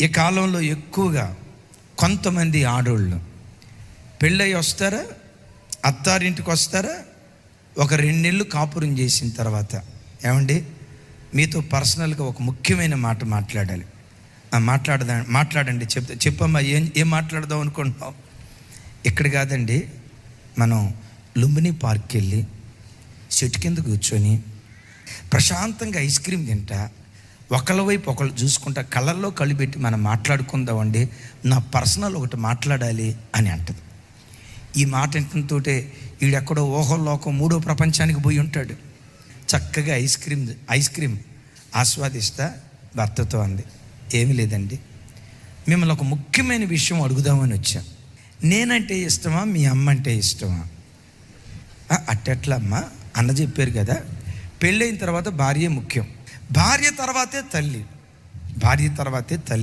ఈ కాలంలో ఎక్కువగా కొంతమంది ఆడోళ్ళు పెళ్ళయి వస్తారా, అత్తారింటికి వస్తారా, ఒక 2 నెలలు కాపురం చేసిన తర్వాత ఏమండి మీతో పర్సనల్గా ఒక ముఖ్యమైన మాట మాట్లాడాలి. మాట్లాడండి. చెప్పమ్మా, ఏం మాట్లాడదాం అనుకుంటున్నావు? ఇక్కడ కాదండి, మనం లుంబిని పార్క్కి వెళ్ళి చెట్టు కింద కూర్చొని ప్రశాంతంగా ఐస్ క్రీమ్ తింటా, ఒకళ్ళ వైపు ఒకళ్ళు చూసుకుంటా, కళ్ళల్లో కళ్ళు పెట్టి మనం మాట్లాడుకుందామండి, నా పర్సనల్ ఒకటి మాట్లాడాలి అని అంటది. ఈ మాట వింటంతోటే వీడెక్కడో ఊహల్లోకం 3వ ప్రపంచానికి పోయి ఉంటాడు. చక్కగా ఐస్ క్రీమ్ ఆస్వాదిస్తా భర్తతో అంది, ఏమీ లేదండి, మిమ్మల్ని ఒక ముఖ్యమైన విషయం అడుగుదామని వచ్చాం. నేనంటే ఇష్టమా, మీ అమ్మ అంటే ఇష్టమా? అట్టెట్లా అమ్మా? అన్న చెప్పారు కదా, పెళ్ళైన తర్వాత భార్య ముఖ్యం, భార్య తర్వాతే తల్లి.